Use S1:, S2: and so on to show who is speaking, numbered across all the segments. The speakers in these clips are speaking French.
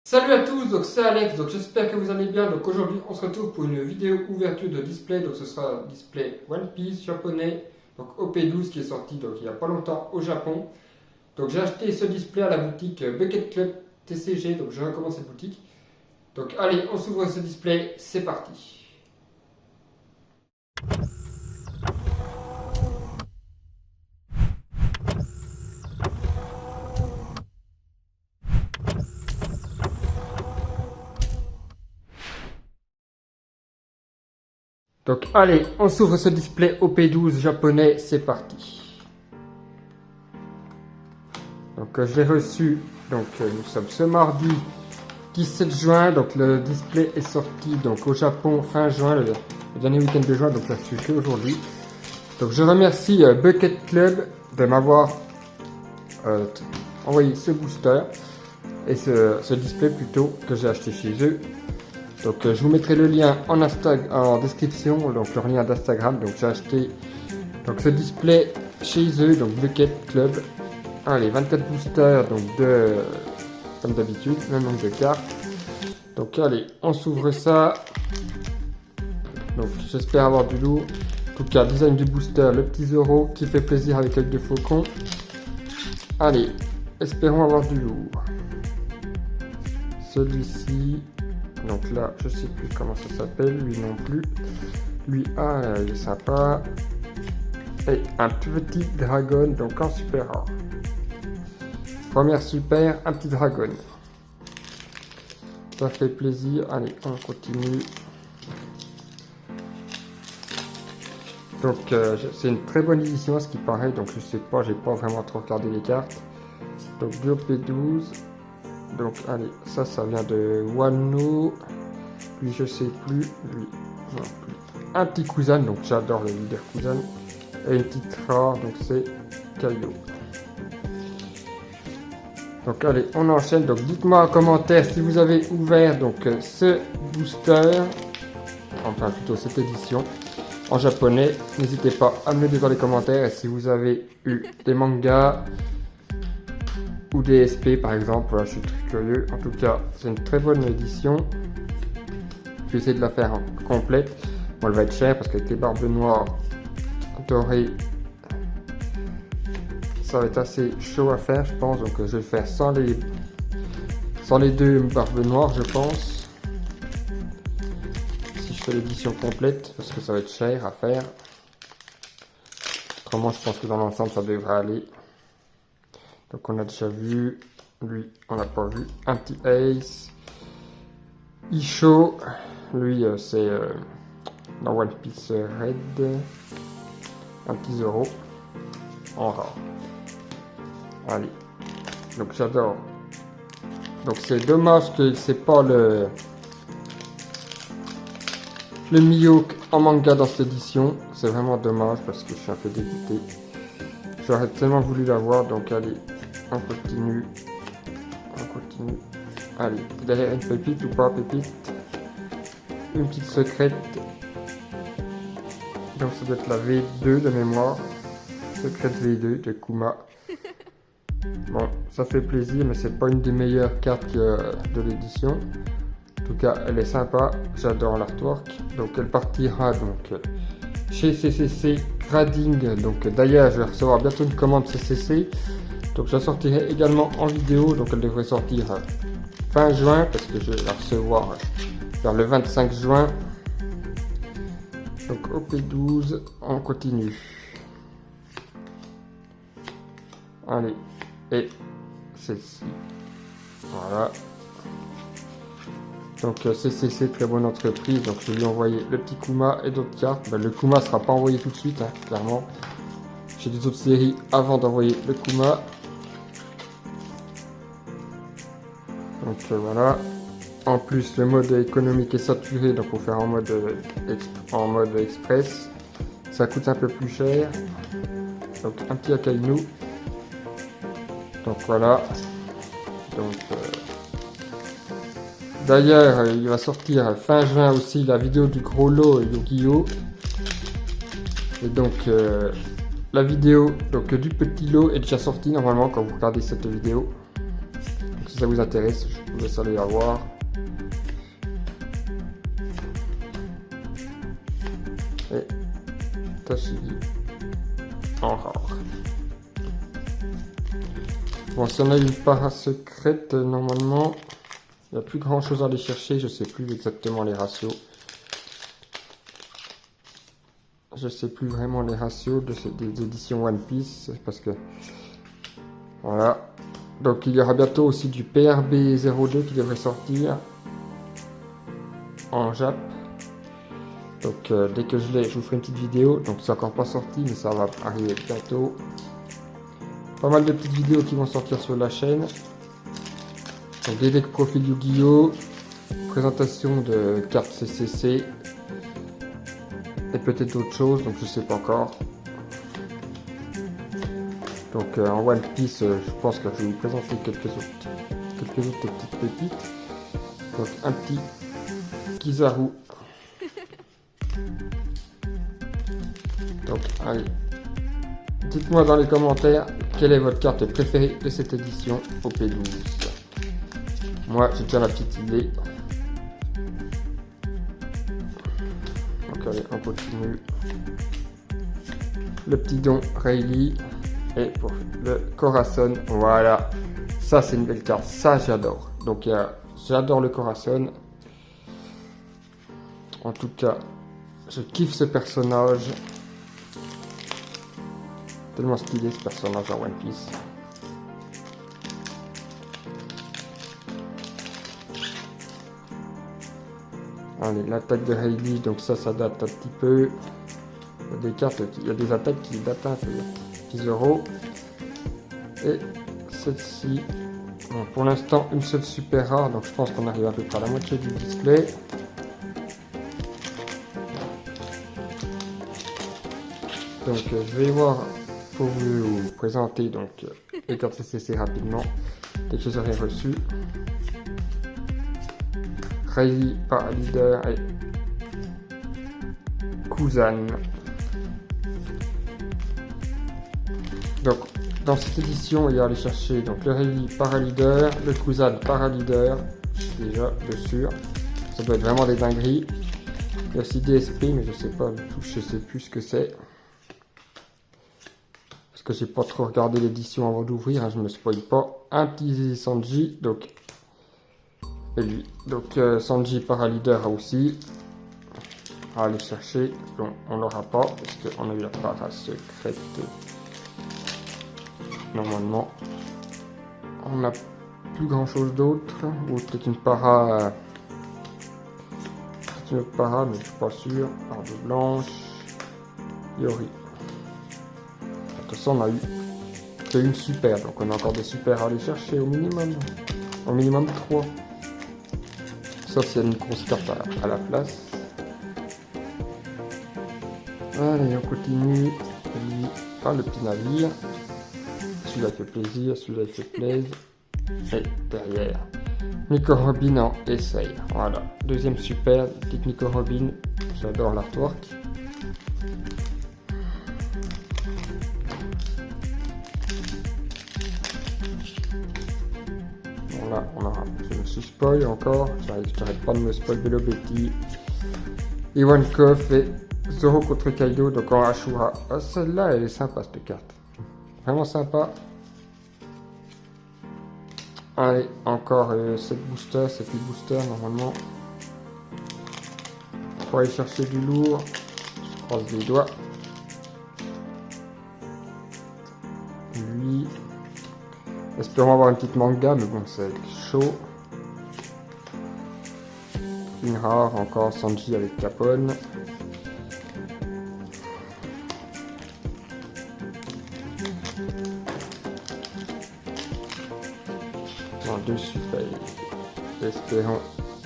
S1: Salut à tous, donc c'est Alex, donc j'espère que vous allez bien. Donc aujourd'hui on se retrouve pour une vidéo ouverture de display, donc ce sera un display One Piece japonais, donc OP12 qui est sorti donc il n'y a pas longtemps au Japon. Donc j'ai acheté ce display à la boutique Bucket Club TCG, donc je recommande cette boutique. Donc allez, on s'ouvre ce display, c'est parti. Donc allez, on s'ouvre ce display OP12 japonais, c'est parti. Donc je l'ai reçu, donc nous sommes ce mardi 17 juin, donc le display est sorti donc au Japon fin juin, le dernier week-end de juin, donc je l'ai reçu qu'aujourd'hui. Donc je remercie Bucket Club de m'avoir envoyé ce booster et ce display plutôt que j'ai acheté chez eux. Donc je vous mettrai le lien en description, donc le lien d'Instagram. Donc j'ai acheté donc ce display chez eux, donc Bucket Club. Allez, 24 boosters, donc comme d'habitude, même nombre de cartes. Donc allez, on s'ouvre ça. Donc j'espère avoir du lourd. En tout cas, design du booster, le petit Zoro qui fait plaisir avec l'œil de faucon. Allez, espérons avoir du lourd. Celui-ci, donc là, je sais plus comment ça s'appelle, lui non plus. Lui, il est sympa. Et un petit dragon, donc en super rare. Première super, un petit dragon. Ça fait plaisir. Allez, on continue. Donc c'est une très bonne édition à ce qui paraît. Donc je sais pas, j'ai pas vraiment trop regardé les cartes. Donc DOP12. Donc allez, ça vient de Wano. Lui je sais plus. Lui non plus. Un petit Kuzan, donc j'adore le leader Kuzan. Et une petite rare, donc c'est Kaio. Donc allez, on enchaîne. Donc dites-moi en commentaire si vous avez ouvert donc ce booster, enfin plutôt cette édition en japonais. N'hésitez pas à me le dire dans les commentaires. Et si vous avez eu des mangas ou des SP par exemple, voilà, je suis très curieux. En tout cas, c'est une très bonne édition. Je vais essayer de la faire complète. Bon, elle va être chère parce qu'avec les barbes noires dorées, ça va être assez chaud à faire, je pense. Donc je vais le faire sans les deux barbes noires, je pense. Si je fais l'édition complète, parce que ça va être cher à faire. Autrement, je pense que dans l'ensemble, ça devrait aller. Donc on a déjà vu. Lui, on n'a pas vu. Un petit Ace. Isho. Lui, c'est dans One Piece Red. Un petit Zoro. En rare. Allez, donc j'adore. Donc c'est dommage que c'est pas le Mihawk en manga dans cette édition. C'est vraiment dommage parce que je suis un peu dégoûté. J'aurais tellement voulu l'avoir. Donc allez, on continue. On continue. Allez, derrière une pépite ou pas pépite. Une petite secrète. Donc ça doit être la V2 de mémoire. Secrète V2 de Kuma. Bon, ça fait plaisir, mais c'est pas une des meilleures cartes de l'édition. En tout cas, elle est sympa. J'adore l'artwork. Donc, elle partira donc chez CCC Grading. Donc, d'ailleurs, je vais recevoir bientôt une commande CCC. Donc, je la sortirai également en vidéo. Donc, elle devrait sortir fin juin parce que je vais la recevoir vers le 25 juin. Donc, OP12, on continue. Allez. Et celle-ci, voilà. Donc CCC, très bonne entreprise. Donc je lui ai envoyé le petit Kuma et d'autres cartes. Ben, le Kuma sera pas envoyé tout de suite, hein, clairement. J'ai des autres séries avant d'envoyer le Kuma. Donc voilà. En plus, le mode économique est saturé, donc pour faire en mode express, ça coûte un peu plus cher. Donc un petit Akainu. Donc voilà. Donc d'ailleurs, il va sortir fin juin aussi la vidéo du gros lot Yu-Gi-Oh! Et donc la vidéo donc du petit lot est déjà sortie normalement quand vous regardez cette vidéo. Donc, si ça vous intéresse, je vous laisse aller la voir. Et Tashigi en rare. Bon, si on a une para secrète, normalement, il n'y a plus grand chose à aller chercher, je sais plus exactement les ratios. Je sais plus vraiment les ratios des éditions One Piece, parce que voilà. Donc il y aura bientôt aussi du PRB02 qui devrait sortir en Jap. Donc dès que je l'ai, je vous ferai une petite vidéo. Donc c'est encore pas sorti, mais ça va arriver bientôt. Pas mal de petites vidéos qui vont sortir sur la chaîne. Donc des decks profil Yu-Gi-Oh, présentation de cartes CCC. Et peut-être d'autres choses, donc je sais pas encore. Donc en One Piece, je pense que je vais vous présenter quelques autres petites pépites. Donc un petit Kizaru. Donc allez, dites-moi dans les commentaires quelle est votre carte préférée de cette édition au P12. Moi j'ai déjà ma petite idée. Donc allez, on continue. Le petit don Rayleigh. Et pour le Corazon, voilà. Ça c'est une belle carte, ça j'adore. Donc j'adore le Corazon. En tout cas, je kiffe ce personnage. Tellement stylé ce personnage en One Piece. Allez, l'attaque de Rayleigh, donc ça date un petit peu. Il y a des cartes, il y a des attaques qui datent un peu. 10 €. Et celle-ci, bon, pour l'instant une seule super rare, donc je pense qu'on arrive à peu près à la moitié du display. Donc je vais voir pour vous présenter donc les cartes CCC rapidement dès que je les aurai reçues. Rayleigh par leader et Kuzan. Donc dans cette édition il y a à aller chercher donc le Rayleigh Paraleader, le Kuzan Paraleader, déjà de sûr, ça doit être vraiment des dingueries. Il y a aussi DSP mais je sais pas du tout, je sais plus ce que c'est. Parce que j'ai pas trop regardé l'édition avant d'ouvrir, hein, je me spoil pas. Un petit Sanji, donc et lui. Donc Sanji Paraleader aussi. À aller chercher, bon, on l'aura pas parce qu'on a eu la para secrète. Normalement, on n'a plus grand chose d'autre, ou peut-être une para, une autre para, mais je suis pas sûr. Barbe blanche, Yori. De toute façon, on a eu que une super, donc on a encore des super à aller chercher au minimum 3. Sauf s'il y a une grosse carte à la place. Allez, on continue. Ah, le petit navire. Celui-là fait plaisir, celui-là fait plaisir. Et derrière, Nico Robin en essaye. Voilà, deuxième super, petite Nico Robin. J'adore l'artwork. Bon là, on aura. Je me suis spoil encore. J'arrête pas de me spoil Bello Betty. Iwan Koff et Zoro contre Kaido, donc en Ashura. Ah, celle-là, elle est sympa cette carte. Vraiment sympa. Allez, encore 7 boosters, 7 boosters normalement. Pour aller chercher du lourd. Je croise les doigts. Lui. Espérons avoir une petite manga, mais bon, c'est chaud. Une rare, encore Sanji avec Capone. Deux super. Espérons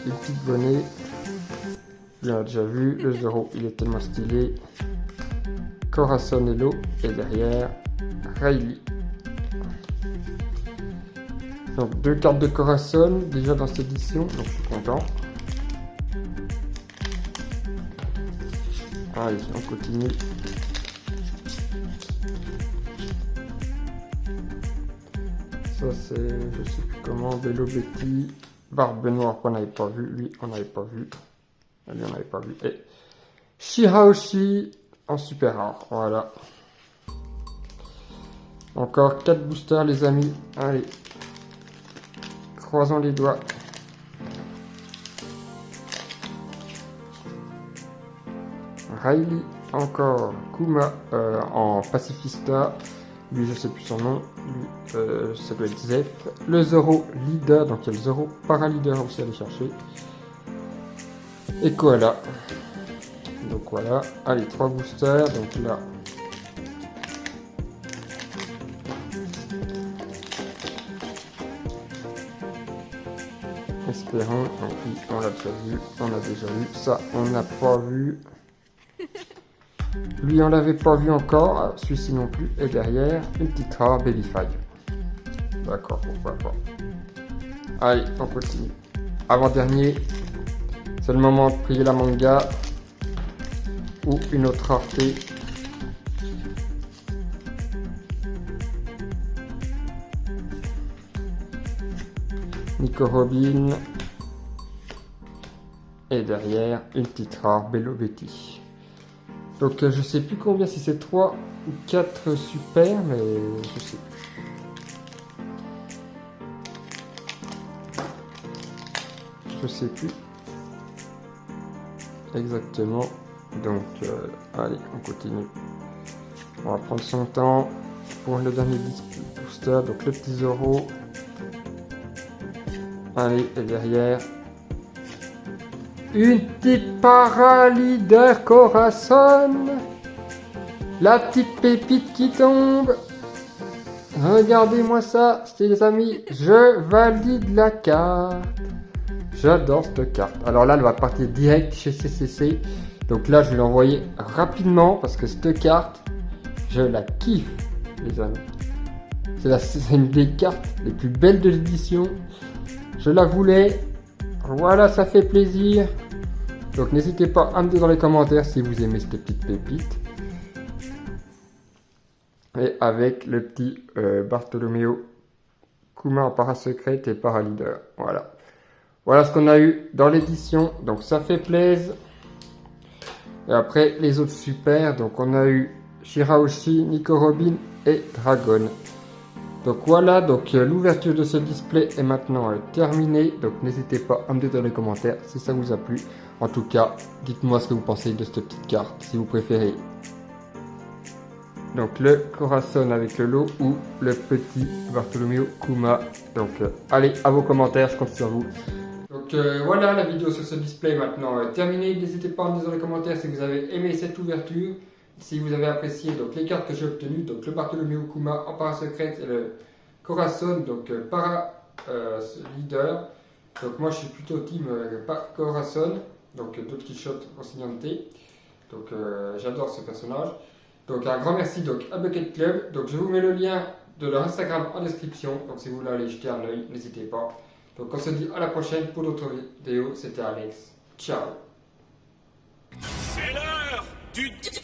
S1: une petite bonnet. Il a déjà vu. Le Zoro, il est tellement stylé. Corazon Hello. Et derrière, Rayleigh. Donc deux cartes de Corazon déjà dans cette édition. Donc je suis content. Allez, on continue. Ça c'est, je sais plus comment, Bello Betty, Barbe Noire qu'on n'avait pas vu, lui on n'avait pas vu, lui on n'avait pas vu, et Shirahoshi en super rare, voilà. Encore 4 boosters les amis, allez, croisons les doigts. Riley, encore Kuma en pacifista, lui je sais plus son nom, lui ça doit être Zef. Le Zoro leader, donc il y a le Zoro paraleader aussi à aller chercher. Et Koala. Donc voilà, allez 3 boosters, donc là. Espérons, donc oui, on l'a déjà vu, ça on n'a pas vu. Lui on l'avait pas vu encore, celui-ci non plus, et derrière, une petite rare Babyfly. D'accord, pourquoi pas. Allez, on continue. Avant-dernier, c'est le moment de prier la manga, ou une autre rareté. Nico Robin, et derrière, une petite rare Bello Betty. Donc je sais plus combien, si c'est 3 ou 4 super, mais je sais plus. Je sais plus exactement. Donc allez, on continue. On va prendre son temps pour le dernier booster. Donc le petit Zoro. Allez, et derrière, une petite paraleader Corazon. La petite pépite qui tombe. Regardez-moi ça, les amis. Je valide la carte. J'adore cette carte. Alors là, elle va partir direct chez CCC. Donc là, je vais l'envoyer rapidement parce que cette carte, je la kiffe, les amis. C'est une des cartes les plus belles de l'édition. Je la voulais. Voilà, ça fait plaisir. Donc n'hésitez pas à me dire dans les commentaires si vous aimez cette petite pépite. Et avec le petit Bartholoméo Kuma en parasecrète et paraleader. Voilà. Voilà ce qu'on a eu dans l'édition. Donc ça fait plaisir. Et après les autres super. Donc on a eu Shirahoshi, Nico Robin et Dragon. Donc voilà, donc l'ouverture de ce display est maintenant terminée. Donc n'hésitez pas à me dire dans les commentaires si ça vous a plu. En tout cas, dites-moi ce que vous pensez de cette petite carte, si vous préférez. Donc le Corazon avec le lot ou le petit Bartholoméo Kuma. Donc allez, à vos commentaires, je compte sur vous. Donc voilà, la vidéo sur ce display est maintenant terminée. N'hésitez pas à me dire dans les commentaires si vous avez aimé cette ouverture. Si vous avez apprécié donc, les cartes que j'ai obtenues, donc le Bartholoméo Kuma en parasecrète et le Corazon, donc leader. Donc moi je suis plutôt team Corazon, donc Don Quichotte Rocinante. Donc j'adore ce personnage. Donc un grand merci donc, à Bucket Club. Donc je vous mets le lien de leur Instagram en description. Donc si vous voulez aller jeter un œil, n'hésitez pas. Donc on se dit à la prochaine pour d'autres vidéos. C'était Alex. Ciao.
S2: C'est l'heure du duel.